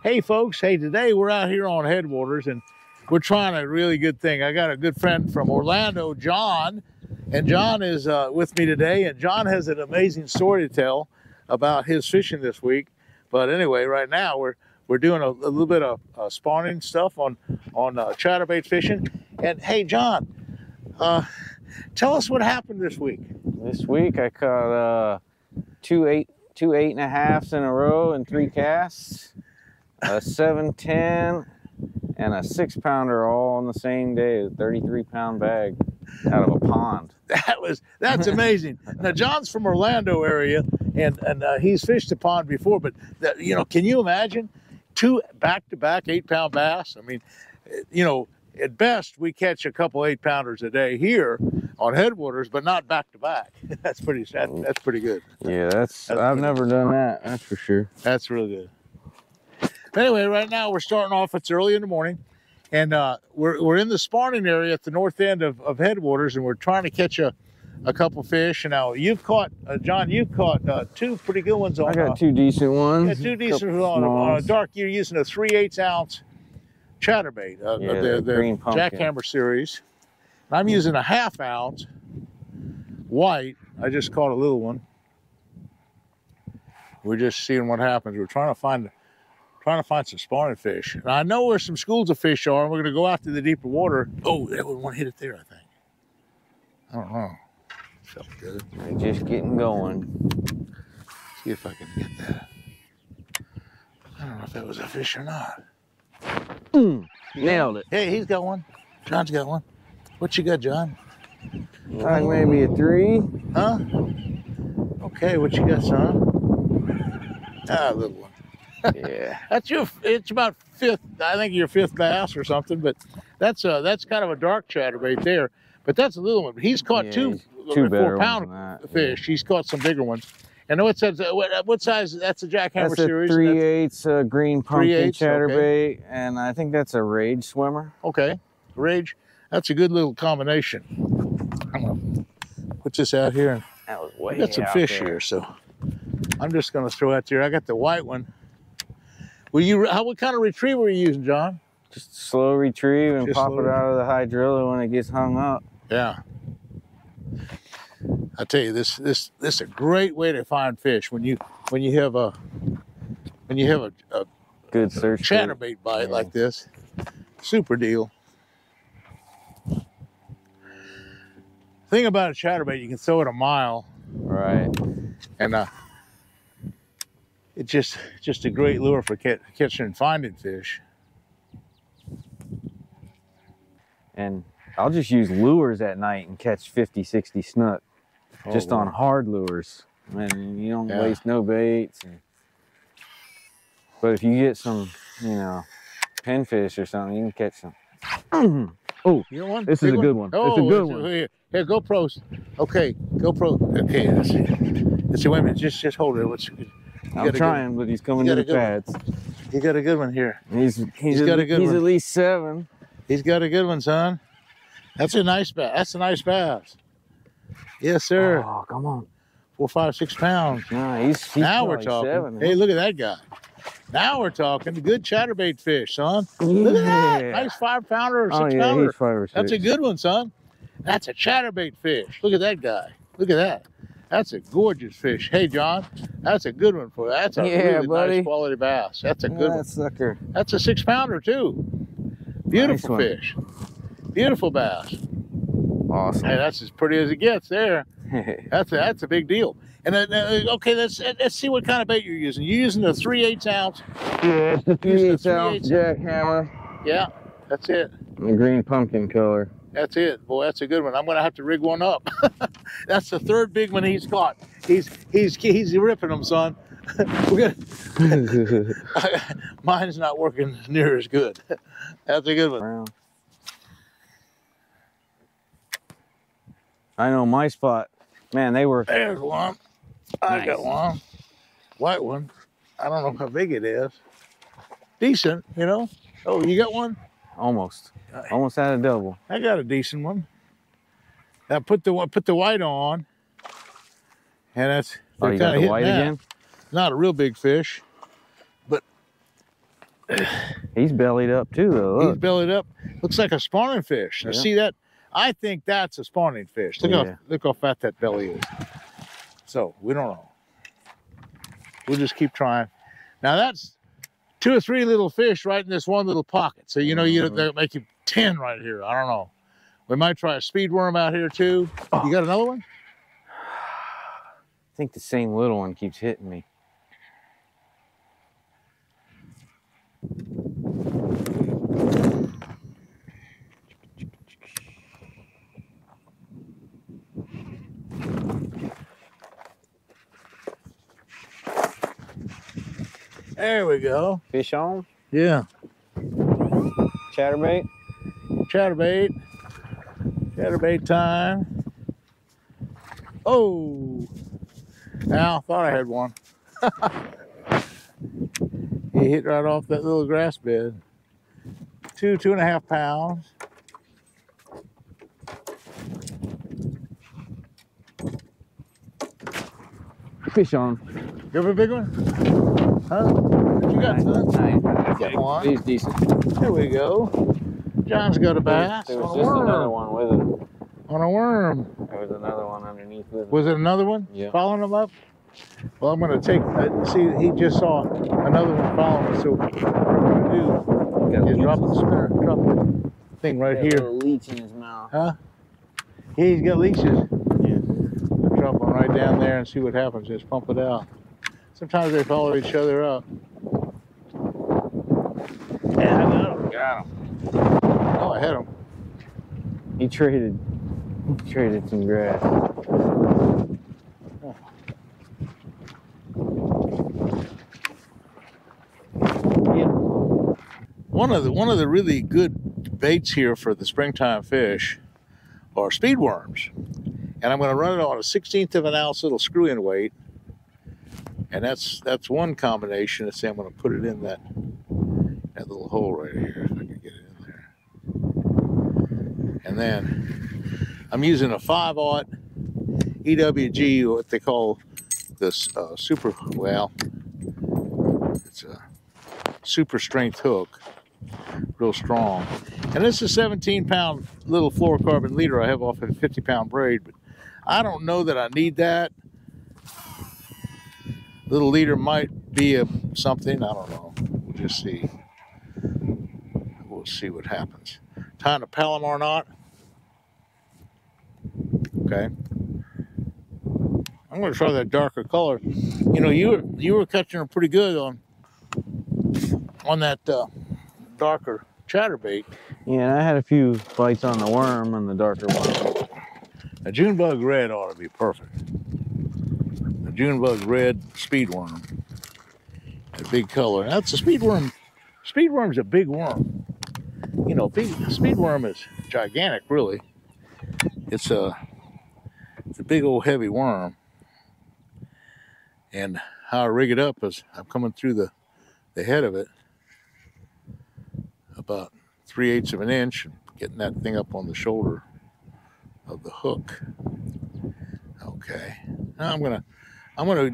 Hey folks, hey, today we're out here on Headwaters and we're trying a really good thing. I got a good friend from Orlando, John, and John is with me today, and John has an amazing story to tell about his fishing this week. But anyway, right now we're doing a little bit of spawning stuff on chatterbait fishing. And hey, John, tell us what happened this week. This week I caught two 8.5s in a row and 3 casts, a 7-10, and a 6-pounder all on the same day. A 33-pound bag out of a pond. That's amazing. Now John's from Orlando area, and he's fished a pond before, but you know, can you imagine 2 back-to-back 8-pound bass? I mean, you know, at best we catch a couple 8-pounders a day here on Headwaters, but not back-to-back. That's pretty good. Yeah, I've never done that. That's for sure. That's really good. But anyway, right now we're starting off. It's early in the morning, and we're in the spawning area at the north end of Headwaters, and we're trying to catch a couple fish. And now you've caught, John, you've caught 2 pretty good ones on. I got 2 decent ones. Yeah, 2 decent ones on a dark. You're using a 3/8 ounce chatterbait, the green pumpkin jackhammer series. I'm using a 1/2 ounce white. I just caught a little one. We're just seeing what happens. We're trying to find some spawning fish. And I know where some schools of fish are, and we're going to go out to the deeper water. Oh, that one hit it there, I think. I don't know. Felt good. They're just getting going. Let's see if I can get that. I don't know if that was a fish or not. Nailed it. Hey, he's got one. John's got one. What you got, John? Like maybe a 3. Huh? Okay, what you got, son? Ah, a little one. Yeah. It's about 5th, I think your 5th bass or something, but that's kind of a dark chatterbait there. But that's a little one. He's caught 2 4-pound fish. He's caught some bigger ones. And what size? That's a jackhammer series. That's a 3/8 green pumpkin chatterbait, okay. And I think that's a rage swimmer. Okay, rage. That's a good little combination. I'm gonna put this out here, and that was way we got some fish here, so I'm just gonna throw out there. I got the white one. What kind of retriever are you using, John? Just slow retrieve and pop it out of the hydrilla when it gets hung up. Yeah. I tell you, this is a great way to find fish when you have a good search chatterbait bite like this. Super deal. Thing about a chatterbait, you can throw it a mile. Right. And it's just a great lure for catching and finding fish. And I'll just use lures at night and catch 50, 60 snook. Just on hard lures. And you don't waste no baits. But if you get some, you know, pinfish or something, you can catch some. Oh, you want one? This is a good one. Oh, it's a good one. Here, GoPros. Okay, GoPro. Okay, let's see. Wait a minute. Just hold it. I'm trying, but he's coming to the pads. You got a good one here. He's got a good one. He's at least 7. He's got a good one, son. That's a nice bass. That's a nice bass. Yes, sir. Oh, come on. 4, 5, 6 pounds. No, he's now we're talking. 7. Hey, look at that guy. Now we're talking. Good chatterbait fish, son. Look at that. Nice 5-pounder or 6-pounder. Oh, yeah, he's 5 or 6. That's a good one, son. That's a chatterbait fish. Look at that guy. Look at that. That's a gorgeous fish. Hey, John, that's a good one for you. That's a really nice quality bass. That's a good one. Sucker. That's a 6-pounder, too. Beautiful fish. Beautiful bass. Awesome. Hey, that's as pretty as it gets there. That's a big deal. And okay, let's see what kind of bait you're using. You're using the 3/8 ounce. Yeah, it's the 3/8 ounce jackhammer. Yeah, that's it. The green pumpkin color. That's it. Boy, that's a good one. I'm gonna have to rig one up. That's the 3rd big one he's caught. He's ripping them, son. Mine's not working near as good. That's a good one. I know my spot. Man, they were. There's one. I got one. White one. I don't know how big it is. Decent, you know. Oh, you got one? Almost. Almost had a double. I got a decent one. Now put the white on. And that's. Oh, you got the white again? Not a real big fish, but He's bellied up too, though. Look. He's bellied up. Looks like a spawning fish. Now, see that? I think that's a spawning fish. Look how fat that belly is. So we don't know. We'll just keep trying. Now that's 2 or 3 little fish right in this one little pocket. So you know they'll make you 10 right here. I don't know. We might try a speed worm out here too. Oh. You got another one? I think the same little one keeps hitting me. There we go. Fish on? Yeah. Chatterbait? Chatterbait. Chatterbait time. Oh. Now, thought I had one. He hit right off that little grass bed. 2.5 pounds. Fish on. You have a big one? Huh? What you got, son? Nice. Got one. He's decent. There we go. John's got a bass. There was just another one with him. On a worm. There was another one underneath with him. Was it another one? Yeah. Following him up? Well, I'm going to take, see, he just saw another one following us. So what I'm going to do is drop the thing right here. A little leech in his mouth. Huh? Yeah, he's got leeches. Yeah. Drop one right down there and see what happens. Just pump it out. Sometimes they follow each other up. Yeah, I got him. Got him. Oh, I had him. He traded some grass. Oh. Yeah. One of the really good baits here for the springtime fish are speed worms. And I'm going to run it on a 1/16 of an ounce little screw-in weight. And that's one combination. Let's see, I'm going to put it in that little hole right here, if I can get it in there. And then I'm using a 5/0 EWG, what they call this super, well, it's a super strength hook, real strong. And this is a 17-pound little fluorocarbon leader I have off a 50-pound braid, but I don't know that I need that. Little leader might be something, I don't know. We'll just see. We'll see what happens. Tying a Palomar knot. Okay. I'm going to try that darker color. You know, you were catching her pretty good on that darker chatterbait. Yeah, and I had a few bites on the worm and the darker one. A June bug red ought to be perfect. A June bug red speed worm. A big color. That's a speed worm. Speed worm's a big worm. You know, speed worm is gigantic, really. It's a big old heavy worm. And how I rig it up is I'm coming through the head of it about 3/8 of an inch and getting that thing up on the shoulder of the hook. Okay. Now I'm gonna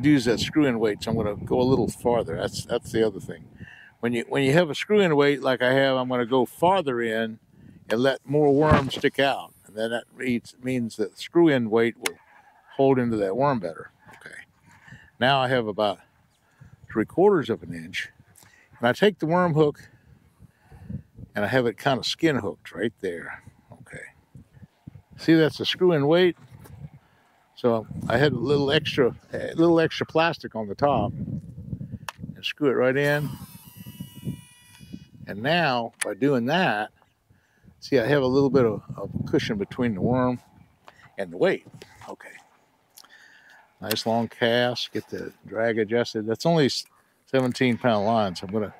use that screw-in weight, so I'm gonna go a little farther. That's the other thing. When you have a screw-in weight like I have, I'm gonna go farther in and let more worm stick out. And then that means that the screw-in weight will hold into that worm better. Okay. Now I have about 3/4 of an inch. And I take the worm hook and I have it kind of skin hooked right there. Okay. See, that's a screw-in weight. So I had a little extra plastic on the top and screw it right in. And now by doing that, see, I have a little bit of cushion between the worm and the weight. Okay. Nice long cast, get the drag adjusted. That's only 17-pound line, so I'm gonna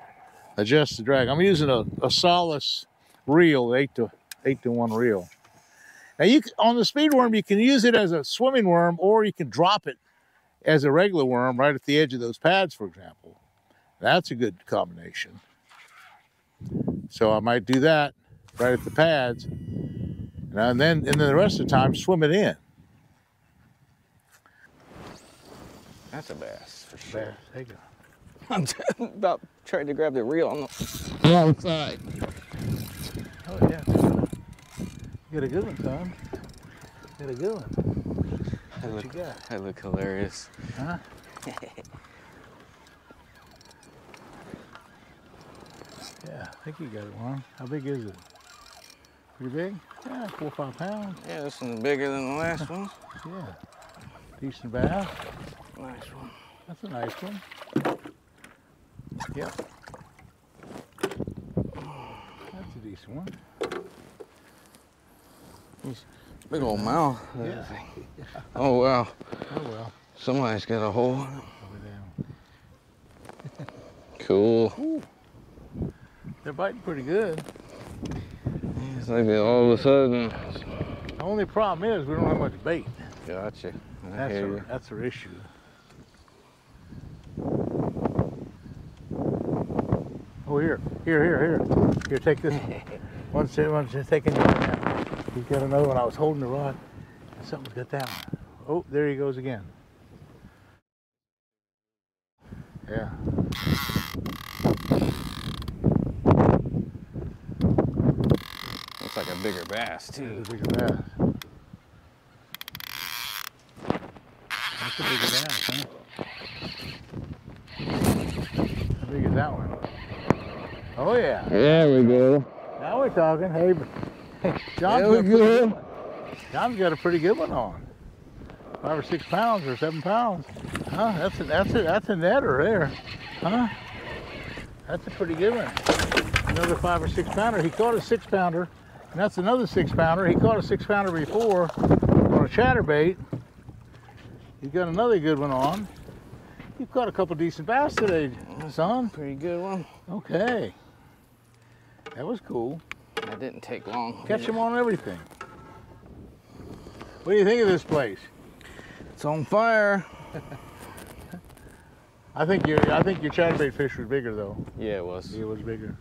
adjust the drag. I'm using a Solace reel, 8-to-1 reel. Now on the speed worm, you can use it as a swimming worm, or you can drop it as a regular worm right at the edge of those pads, for example. That's a good combination. So I might do that right at the pads, and then the rest of the time swim it in. That's a bass for sure. Bass, there you go. About tried to grab the reel on the wrong side. Oh yeah. You got a good one, son. You got a good one. What you got? I look hilarious. Huh? Yeah, I think you got one. How big is it? Pretty big? Yeah, 4 or 5 pounds. Yeah, this one's bigger than the last one. Yeah. Decent bass. Nice one. That's a nice one. Yep. That's a decent one. Big old mouth. Yeah. Oh wow. Oh well. Somebody's got a hole. Over down. Cool. Ooh. They're biting pretty good. It's like all of a sudden. The only problem is we don't have much bait. Gotcha. That's our issue. Oh, here, Here, take this one. One's taking you now. He's got another one. I was holding the rod. Something's got that one. Oh, there he goes again. Yeah. Looks like a bigger bass too. That's a bigger bass. That's a bigger bass, huh? How big is that one? Oh yeah. There we go. Now we're talking. Hey, John's got a pretty good one on. 5 or 6 pounds or 7 pounds. Huh? That's a netter there. Huh? That's a pretty good one. Another 5 or 6 pounder. He caught a 6 pounder, and that's another 6 pounder. He caught a 6 pounder before on a chatterbait. He's got another good one on. You've caught a couple decent bass today, son. Pretty good one. Okay. That was cool. That didn't take long. Catch them on everything. What do you think of this place? It's on fire. I think your chatterbait fish was bigger though. Yeah, it was. It was bigger.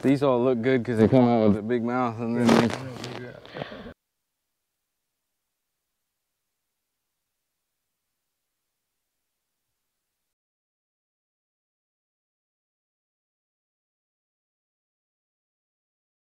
These all look good because they come out with a big mouth and then they